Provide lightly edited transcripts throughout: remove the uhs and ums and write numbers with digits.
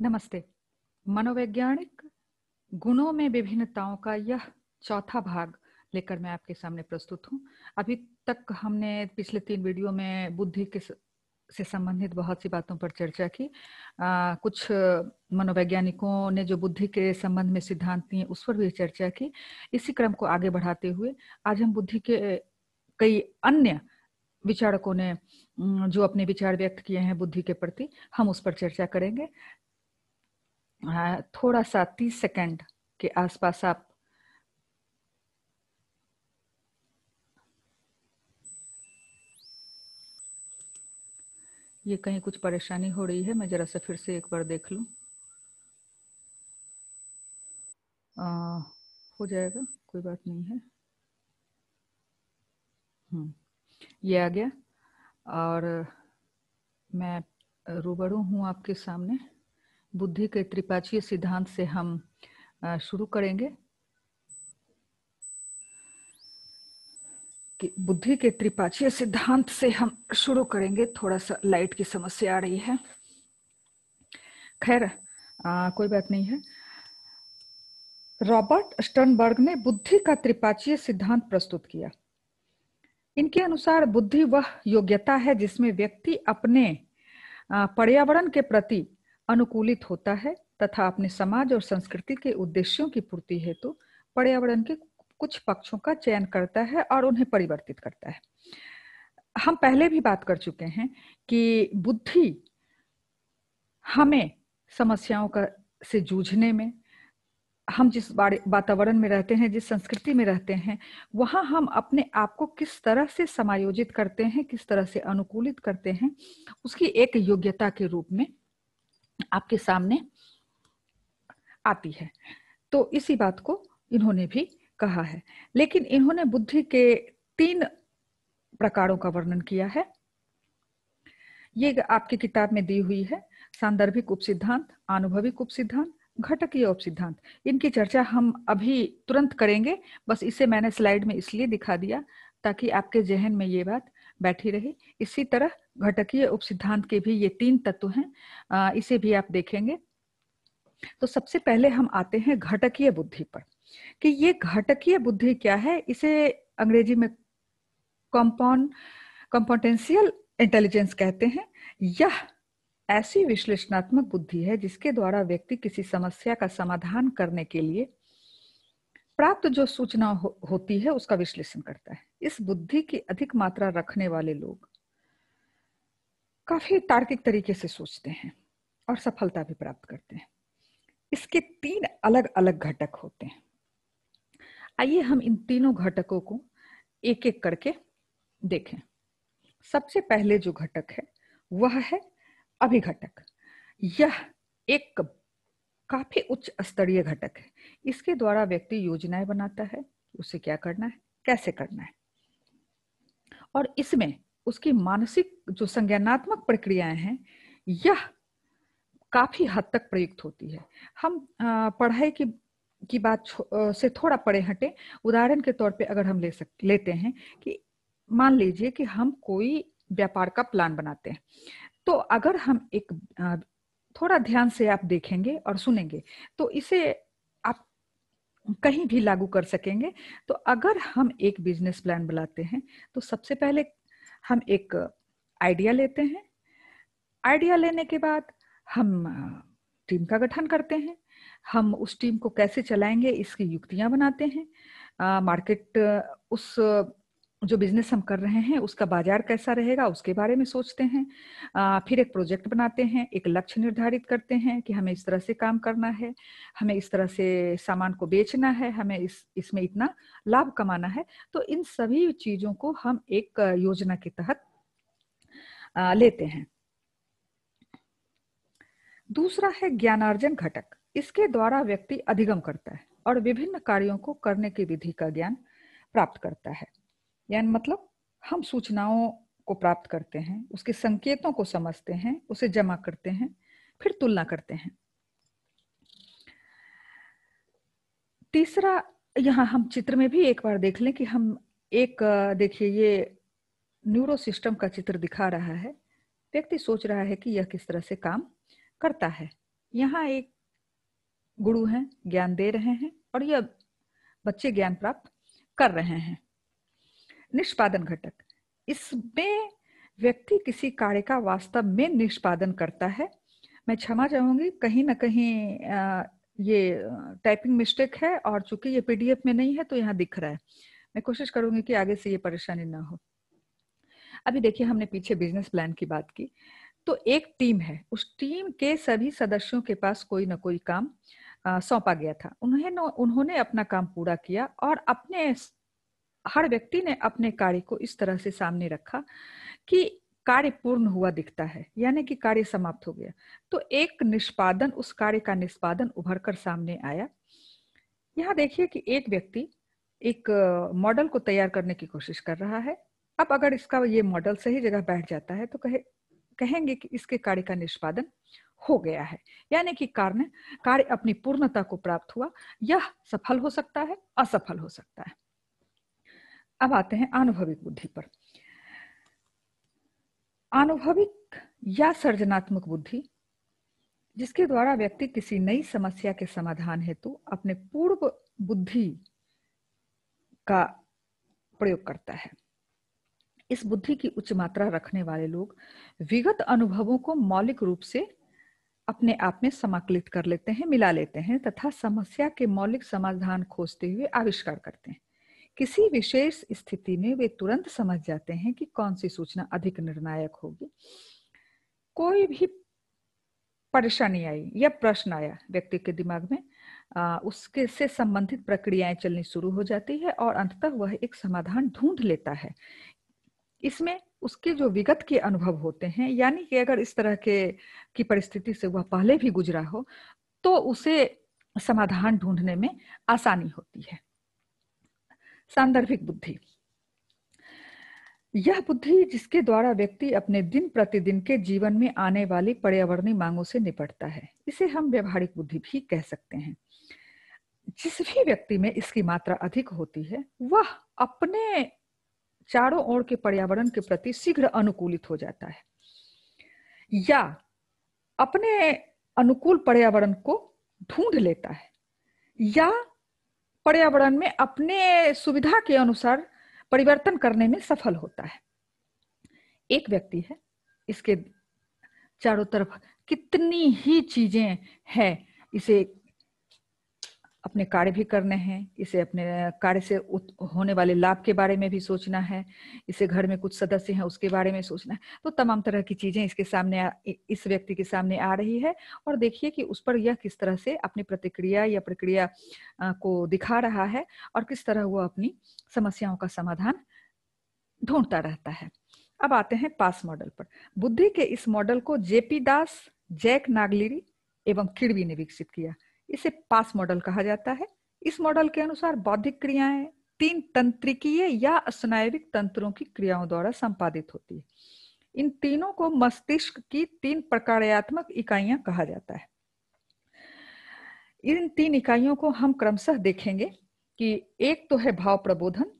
नमस्ते। मनोवैज्ञानिक गुणों में विभिन्नताओं का यह चौथा भाग लेकर मैं आपके सामने प्रस्तुत हूँ। अभी तक हमने पिछले 3 वीडियो में बुद्धि के से संबंधित बहुत सी बातों पर चर्चा की। कुछ मनोवैज्ञानिकों ने जो बुद्धि के संबंध में सिद्धांत दिए उस पर भी चर्चा की। इसी क्रम को आगे बढ़ाते हुए आज हम बुद्धि के कई अन्य विचारकों ने जो अपने विचार व्यक्त किए हैं बुद्धि के प्रति, हम उस पर चर्चा करेंगे। थोड़ा सा 30 सेकंड के आसपास आप ये कहीं कुछ परेशानी हो रही है, मैं जरा सा फिर से एक बार देख लूं। हो जाएगा, कोई बात नहीं है। ये आ गया और मैं रूबरू हूं आपके सामने। बुद्धि के त्रिपाक्षीय सिद्धांत से हम शुरू करेंगे। बुद्धि के त्रिपाक्षीय सिद्धांत से हम शुरू करेंगे। थोड़ा सा लाइट की समस्या आ रही है, खैर कोई बात नहीं है। रॉबर्ट स्टर्नबर्ग ने बुद्धि का त्रिपाक्षीय सिद्धांत प्रस्तुत किया। इनके अनुसार बुद्धि वह योग्यता है जिसमें व्यक्ति अपने पर्यावरण के प्रति अनुकूलित होता है तथा अपने समाज और संस्कृति के उद्देश्यों की पूर्ति हेतु पर्यावरण के कुछ पक्षों का चयन करता है और उन्हें परिवर्तित करता है। हम पहले भी बात कर चुके हैं कि बुद्धि हमें समस्याओं का से जूझने में, हम जिस वातावरण में रहते हैं, जिस संस्कृति में रहते हैं, वहां हम अपने आप को किस तरह से समायोजित करते हैं, किस तरह से अनुकूलित करते हैं, उसकी एक योग्यता के रूप में आपके सामने आती है। तो इसी बात को इन्होंने भी कहा है, लेकिन इन्होंने बुद्धि के 3 प्रकारों का वर्णन किया है। ये आपकी किताब में दी हुई है। सांदर्भिक उपसिद्धांत, आनुभविक उपसिद्धांत, घटकीय उपसिद्धांत। इनकी चर्चा हम अभी तुरंत करेंगे। बस इसे मैंने स्लाइड में इसलिए दिखा दिया ताकि आपके जहन में ये बात बैठी रहे। इसी तरह घटकीय उपसिद्धांत के भी ये 3 तत्व हैं, इसे भी आप देखेंगे। तो सबसे पहले हम आते हैं घटकीय बुद्धि पर कि ये घटकीय बुद्धि क्या है। इसे अंग्रेजी में कंपोटेंशियल इंटेलिजेंस कहते हैं। यह ऐसी विश्लेषणात्मक बुद्धि है जिसके द्वारा व्यक्ति किसी समस्या का समाधान करने के लिए प्राप्त जो सूचना होती है उसका विश्लेषण करता है। इस बुद्धि की अधिक मात्रा रखने वाले लोग काफी तार्किक तरीके से सोचते हैं और सफलता भी प्राप्त करते हैं। इसके 3 अलग अलग घटक होते हैं। आइए हम इन तीनों घटकों को एक एक करके देखें। सबसे पहले जो घटक है वह है अभिघटक। यह एक काफी उच्च स्तरीय घटक है। इसके द्वारा व्यक्ति योजनाएं बनाता है, उसे क्या करना है, कैसे करना है, और इसमें उसकी मानसिक जो संज्ञानात्मक प्रक्रियाएं हैं यह काफी हद तक प्रयुक्त होती है। हम पढ़ाई की बात से थोड़ा परे हटे। उदाहरण के तौर पे अगर हम लेते हैं कि मान लीजिए कि हम कोई व्यापार का प्लान बनाते हैं, तो अगर हम एक थोड़ा ध्यान से आप देखेंगे और सुनेंगे तो इसे आप कहीं भी लागू कर सकेंगे। तो अगर हम एक बिजनेस प्लान बनाते हैं तो सबसे पहले हम एक आइडिया लेते हैं। आइडिया लेने के बाद हम टीम का गठन करते हैं। हम उस टीम को कैसे चलाएंगे इसकी युक्तियां बनाते हैं। मार्केट, उस जो बिजनेस हम कर रहे हैं उसका बाजार कैसा रहेगा उसके बारे में सोचते हैं। फिर एक प्रोजेक्ट बनाते हैं, एक लक्ष्य निर्धारित करते हैं कि हमें इस तरह से काम करना है, हमें इस तरह से सामान को बेचना है, हमें इसमें इतना लाभ कमाना है। तो इन सभी चीजों को हम एक योजना के तहत लेते हैं। दूसरा है ज्ञानार्जन घटक। इसके द्वारा व्यक्ति अधिगम करता है और विभिन्न कार्यों को करने की विधि का ज्ञान प्राप्त करता है। यानी मतलब हम सूचनाओं को प्राप्त करते हैं, उसके संकेतों को समझते हैं, उसे जमा करते हैं, फिर तुलना करते हैं। तीसरा, यहाँ हम चित्र में भी एक बार देख लें कि हम एक देखिए ये न्यूरो सिस्टम का चित्र दिखा रहा है। व्यक्ति सोच रहा है कि यह किस तरह से काम करता है। यहाँ एक गुरु हैं, ज्ञान दे रहे हैं और यह बच्चे ज्ञान प्राप्त कर रहे हैं। निष्पादन घटक, इसमें व्यक्ति किसी कार्य का वास्तव में निष्पादन करता है। मैं क्षमा चाहूंगी, कहीं ना कहीं ये टाइपिंग मिस्टेक है और चूंकि ये पीडीएफ में नहीं है तो यहाँ दिख रहा है। मैं कोशिश करूंगी कि आगे से ये परेशानी ना हो। अभी देखिए, हमने पीछे बिजनेस प्लान की बात की, तो एक टीम है, उस टीम के सभी सदस्यों के पास कोई ना कोई काम सौंपा गया था। उन्होंने अपना काम पूरा किया और हर व्यक्ति ने अपने कार्य को इस तरह से सामने रखा कि कार्य पूर्ण हुआ दिखता है, यानी कि कार्य समाप्त हो गया। तो एक निष्पादन, उस कार्य का निष्पादन उभर कर सामने आया। यहाँ देखिए कि एक व्यक्ति एक मॉडल को तैयार करने की कोशिश कर रहा है। अब अगर इसका ये मॉडल सही जगह बैठ जाता है तो कहेंगे कि इसके कार्य का निष्पादन हो गया है, यानी कि कार्य अपनी पूर्णता को प्राप्त हुआ। यह सफल हो सकता है, असफल हो सकता है। अब आते हैं अनुभविक बुद्धि पर। अनुभविक या सृजनात्मक बुद्धि, जिसके द्वारा व्यक्ति किसी नई समस्या के समाधान हेतु अपने पूर्व बुद्धि का प्रयोग करता है। इस बुद्धि की उच्च मात्रा रखने वाले लोग विगत अनुभवों को मौलिक रूप से अपने आप में समाकलित कर लेते हैं, मिला लेते हैं तथा समस्या के मौलिक समाधान खोजते हुए आविष्कार करते हैं। किसी विशेष स्थिति में वे तुरंत समझ जाते हैं कि कौन सी सूचना अधिक निर्णायक होगी। कोई भी परेशानी आई या प्रश्न आया व्यक्ति के दिमाग में, उसके से संबंधित प्रक्रियाएं चलनी शुरू हो जाती है और अंततः वह एक समाधान ढूंढ लेता है। इसमें उसके जो विगत के अनुभव होते हैं, यानी कि अगर इस तरह की परिस्थिति से वह पहले भी गुजरा हो तो उसे समाधान ढूंढने में आसानी होती है। सांदर्भिक बुद्धि, यह बुद्धि जिसके द्वारा व्यक्ति अपने दिन प्रतिदिन के जीवन में आने वाली पर्यावरणीय मांगों से निपटता है, इसे हम व्यवहारिक बुद्धि भी कह सकते हैं। जिस भी व्यक्ति में इसकी मात्रा अधिक होती है वह अपने चारों ओर के पर्यावरण के प्रति शीघ्र अनुकूलित हो जाता है या अपने अनुकूल पर्यावरण को ढूंढ लेता है या पर्यावरण में अपने सुविधा के अनुसार परिवर्तन करने में सफल होता है। एक व्यक्ति है, इसके चारों तरफ कितनी ही चीजें हैं, इसे अपने कार्य भी करने हैं, इसे अपने कार्य से होने वाले लाभ के बारे में भी सोचना है, इसे घर में कुछ सदस्य हैं उसके बारे में सोचना है। तो तमाम तरह की चीजें इसके सामने, इस व्यक्ति के सामने आ रही है और देखिए कि उस पर यह किस तरह से अपनी प्रतिक्रिया या प्रक्रिया को दिखा रहा है और किस तरह वो अपनी समस्याओं का समाधान ढूंढता रहता है। अब आते हैं पास मॉडल पर। बुद्धि के इस मॉडल को जेपी दास, जैक नागलिरी एवं किडवी ने विकसित किया। इसे पास मॉडल कहा जाता है। इस मॉडल के अनुसार बौद्धिक क्रियाएं 3 तंत्रिकीय या स्नायविक तंत्रों की क्रियाओं द्वारा संपादित होती है। इन तीनों को मस्तिष्क की 3 प्रकार्यात्मक इकाइयां कहा जाता है। इन 3 इकाइयों को हम क्रमशः देखेंगे कि एक तो है भाव प्रबोधन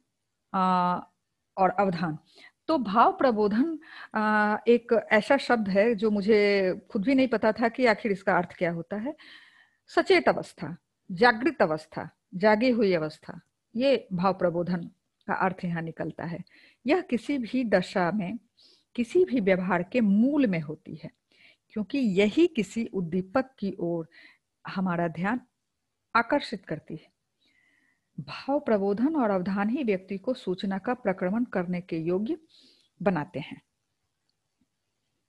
और अवधान। तो भाव प्रबोधन एक ऐसा शब्द है जो मुझे खुद भी नहीं पता था कि आखिर इसका अर्थ क्या होता है। सचेत अवस्था, जागृत अवस्था, जागी हुई अवस्था, ये भाव प्रबोधन का अर्थ यहाँ निकलता है। यह किसी भी दशा में, किसी भी व्यवहार के मूल में होती है, क्योंकि यही किसी उद्दीपक की ओर हमारा ध्यान आकर्षित करती है। भाव प्रबोधन और अवधान ही व्यक्ति को सूचना का प्रक्रमण करने के योग्य बनाते हैं।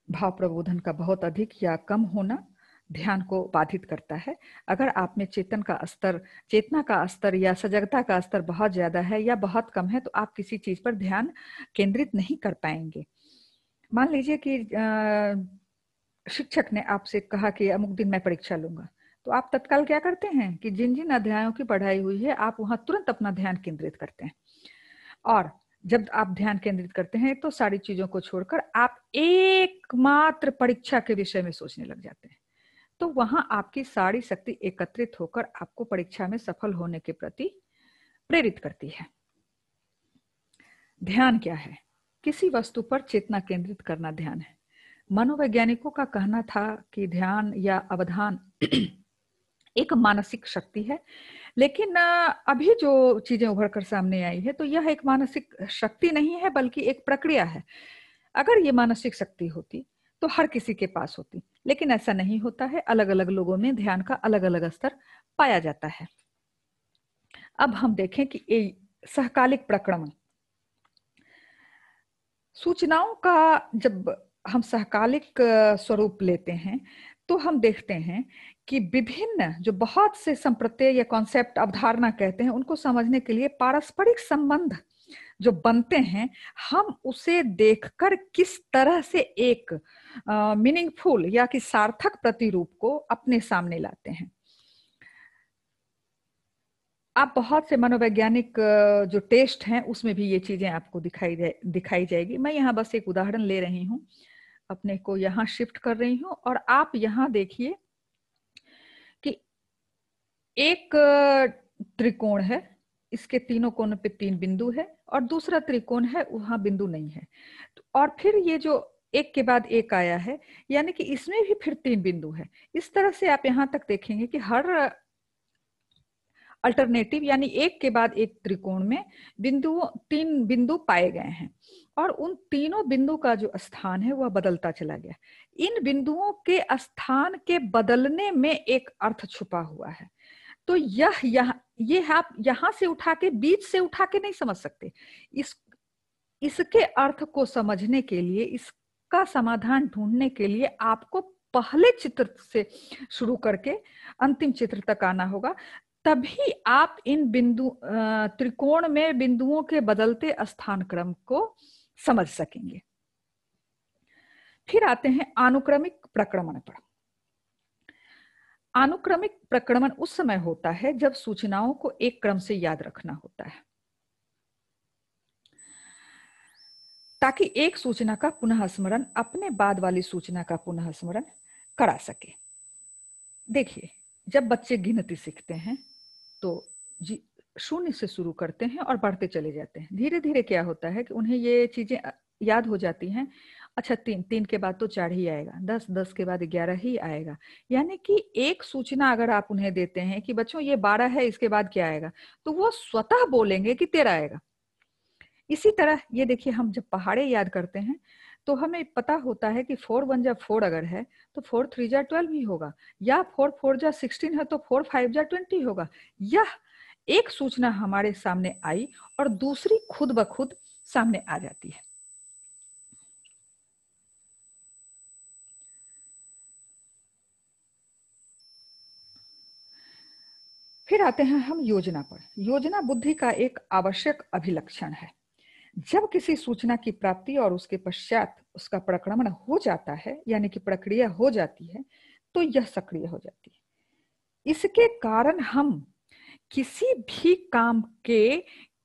भाव प्रबोधन का बहुत अधिक या कम होना ध्यान को बाधित करता है। अगर आप में चेतना का स्तर या सजगता का स्तर बहुत ज्यादा है या बहुत कम है तो आप किसी चीज पर ध्यान केंद्रित नहीं कर पाएंगे। मान लीजिए कि शिक्षक ने आपसे कहा कि अमुक दिन मैं परीक्षा लूंगा, तो आप तत्काल क्या करते हैं कि जिन जिन अध्यायों की पढ़ाई हुई है आप वहां तुरंत अपना ध्यान केंद्रित करते हैं। और जब आप ध्यान केंद्रित करते हैं तो सारी चीजों को छोड़कर आप एकमात्र परीक्षा के विषय में सोचने लग जाते हैं। तो वहां आपकी सारी शक्ति एकत्रित होकर आपको परीक्षा में सफल होने के प्रति प्रेरित करती है। ध्यान क्या है? किसी वस्तु पर चेतना केंद्रित करना ध्यान है। मनोवैज्ञानिकों का कहना था कि ध्यान या अवधान एक मानसिक शक्ति है, लेकिन अभी जो चीजें उभर कर सामने आई है तो यह एक मानसिक शक्ति नहीं है बल्कि एक प्रक्रिया है। अगर ये मानसिक शक्ति होती तो हर किसी के पास होती, लेकिन ऐसा नहीं होता है। अलग अलग लोगों में ध्यान का अलग अलग स्तर पाया जाता है। अब हम देखें कि ये सहकालिक प्रक्रमण, सूचनाओं का जब हम सहकालिक स्वरूप लेते हैं तो हम देखते हैं कि विभिन्न जो बहुत से संप्रत्यय या कॉन्सेप्ट अवधारणा कहते हैं उनको समझने के लिए पारस्परिक संबंध जो बनते हैं, हम उसे देखकर किस तरह से एक मीनिंगफुल या कि सार्थक प्रतिरूप को अपने सामने लाते हैं। आप बहुत से मनोवैज्ञानिक जो टेस्ट हैं उसमें भी ये चीजें आपको दिखाई जाएगी। मैं यहाँ बस एक उदाहरण ले रही हूँ, अपने को यहाँ शिफ्ट कर रही हूँ और आप यहाँ देखिए कि एक त्रिकोण है, इसके तीनों कोनों पे 3 बिंदु है और दूसरा त्रिकोण है वहां बिंदु नहीं है। और फिर ये जो एक के बाद एक आया है, यानी कि इसमें भी फिर 3 बिंदु है। इस तरह से आप यहाँ तक देखेंगे कि हर अल्टरनेटिव यानी एक के बाद एक त्रिकोण में 3 बिंदु पाए गए हैं और उन तीनों बिंदु का जो स्थान है वह बदलता चला गया। इन बिंदुओं के स्थान के बदलने में एक अर्थ छुपा हुआ है। तो ये आप यहां से उठा के, बीच से उठा के नहीं समझ सकते। इसके अर्थ को समझने के लिए, इसका समाधान ढूंढने के लिए आपको पहले चित्र से शुरू करके अंतिम चित्र तक आना होगा, तभी आप इन त्रिकोण में बिंदुओं के बदलते स्थान क्रम को समझ सकेंगे। फिर आते हैं अनुक्रमिक प्रक्रमण पर। अनुक्रमिक प्रक्रमण उस समय होता है जब सूचनाओं को एक क्रम से याद रखना होता है ताकि एक सूचना का पुनः स्मरण अपने बाद वाली सूचना का पुनः स्मरण करा सके। देखिए, जब बच्चे गिनती सीखते हैं तो 0 से शुरू करते हैं और बढ़ते चले जाते हैं। धीरे धीरे क्या होता है कि उन्हें ये चीजें याद हो जाती हैं। अच्छा, 3 के बाद तो 4 ही आएगा, 10 के बाद 11 ही आएगा। यानी कि एक सूचना अगर आप उन्हें देते हैं कि बच्चों ये 12 है, इसके बाद क्या आएगा, तो वो स्वतः बोलेंगे कि 13 आएगा। इसी तरह ये देखिए, हम जब पहाड़े याद करते हैं तो हमें पता होता है कि 4 1 जा 4 अगर है तो 4 3 जा 12 ही होगा, या 4 4 जा 16 है तो 4 5 जा 20 होगा। यह एक सूचना हमारे सामने आई और दूसरी खुद ब खुद सामने आ जाती है। फिर आते हैं हम योजना पर। योजना बुद्धि का एक आवश्यक अभिलक्षण है। जब किसी सूचना की प्राप्ति और उसके पश्चात उसका प्रक्रमण हो जाता है, यानी कि प्रक्रिया हो जाती है, तो यह सक्रिय हो जाती है। इसके कारण हम किसी भी काम के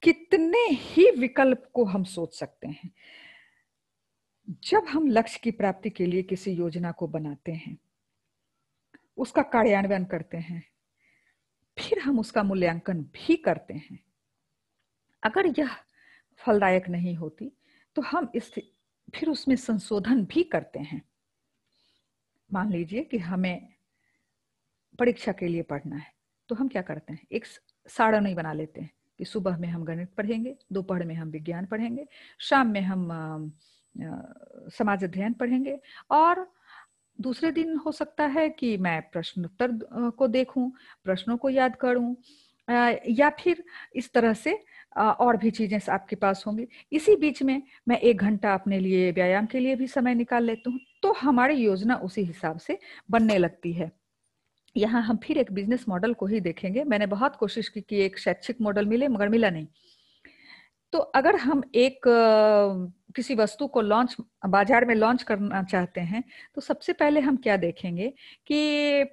कितने ही विकल्प को हम सोच सकते हैं। जब हम लक्ष्य की प्राप्ति के लिए किसी योजना को बनाते हैं, उसका कार्यान्वयन करते हैं, फिर हम उसका मूल्यांकन भी करते हैं। अगर यह फलदायक नहीं होती तो हम फिर उसमें संशोधन भी करते हैं। मान लीजिए कि हमें परीक्षा के लिए पढ़ना है, तो हम क्या करते हैं, एक सारणी बना लेते हैं कि सुबह में हम गणित पढ़ेंगे, दोपहर में हम विज्ञान पढ़ेंगे, शाम में हम समाज अध्ययन पढ़ेंगे और दूसरे दिन हो सकता है कि मैं प्रश्नोत्तर को देखूं, प्रश्नों को याद करूं, या फिर इस तरह से और भी चीजें आपके पास होंगी। इसी बीच में मैं 1 घंटा अपने लिए व्यायाम के लिए भी समय निकाल लेती हूँ, तो हमारी योजना उसी हिसाब से बनने लगती है। यहाँ हम फिर एक बिजनेस मॉडल को ही देखेंगे। मैंने बहुत कोशिश की कि एक शैक्षिक मॉडल मिले, मगर मिला नहीं। तो अगर हम एक किसी वस्तु को बाजार में लॉन्च करना चाहते हैं, तो सबसे पहले हम क्या देखेंगे कि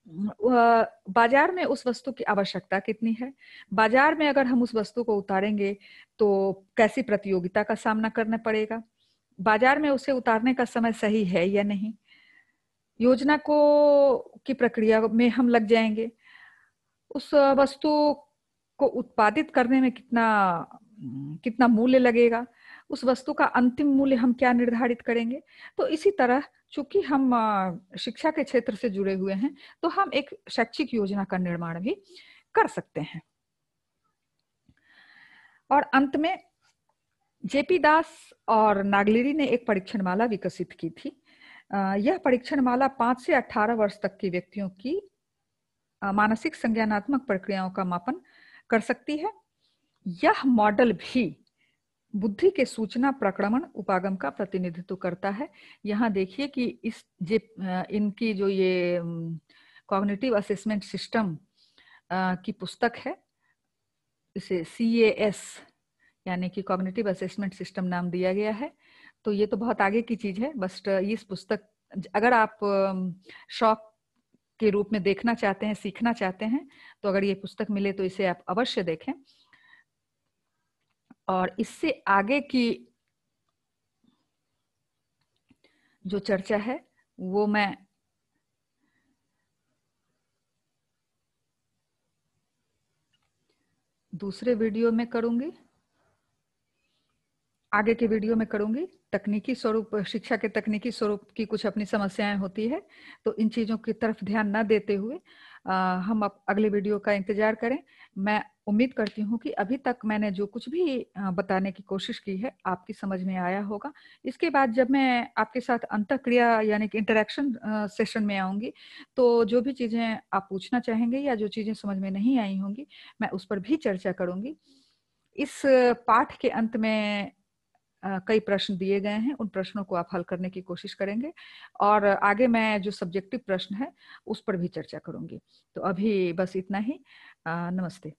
बाजार में उस वस्तु की आवश्यकता कितनी है, बाजार में अगर हम उस वस्तु को उतारेंगे तो कैसी प्रतियोगिता का सामना करना पड़ेगा, बाजार में उसे उतारने का समय सही है या नहीं, योजना की प्रक्रिया में हम लग जाएंगे, उस वस्तु को उत्पादित करने में कितना मूल्य लगेगा, उस वस्तु का अंतिम मूल्य हम क्या निर्धारित करेंगे। तो इसी तरह चूंकि हम शिक्षा के क्षेत्र से जुड़े हुए हैं, तो हम एक शैक्षिक योजना का निर्माण भी कर सकते हैं। और अंत में जेपी दास और नागलिरी ने एक परीक्षण माला विकसित की थी। यह परीक्षण माला 5 से 18 वर्ष तक के व्यक्तियों की मानसिक संज्ञानात्मक प्रक्रियाओं का मापन कर सकती है। यह मॉडल भी बुद्धि के सूचना प्रक्रमण उपागम का प्रतिनिधित्व करता है। यहाँ देखिए कि इनकी जो ये कॉग्निटिव असेसमेंट सिस्टम की पुस्तक है, इसे CAS यानी कि कॉग्निटिव असेसमेंट सिस्टम नाम दिया गया है। तो ये तो बहुत आगे की चीज है, बस इस पुस्तक अगर आप शौक के रूप में देखना चाहते हैं, सीखना चाहते हैं, तो अगर ये पुस्तक मिले तो इसे आप अवश्य देखें। और इससे आगे की जो चर्चा है वो मैं दूसरे वीडियो में करूंगी, आगे के वीडियो में करूंगी। तकनीकी स्वरूप, शिक्षा के तकनीकी स्वरूप की कुछ अपनी समस्याएं होती है, तो इन चीजों की तरफ ध्यान न देते हुए हम अगले वीडियो का इंतजार करें। मैं उम्मीद करती हूँ कि अभी तक मैंने जो कुछ भी बताने की कोशिश की है आपकी समझ में आया होगा। इसके बाद जब मैं आपके साथ अंतःक्रिया यानी कि इंटरेक्शन सेशन में आऊंगी, तो जो भी चीजें आप पूछना चाहेंगे या जो चीजें समझ में नहीं आई होंगी, मैं उस पर भी चर्चा करूंगी। इस पाठ के अंत में कई प्रश्न दिए गए हैं, उन प्रश्नों को आप हल करने की कोशिश करेंगे, और आगे मैं जो सब्जेक्टिव प्रश्न है उस पर भी चर्चा करूंगी। तो अभी बस इतना ही। नमस्ते।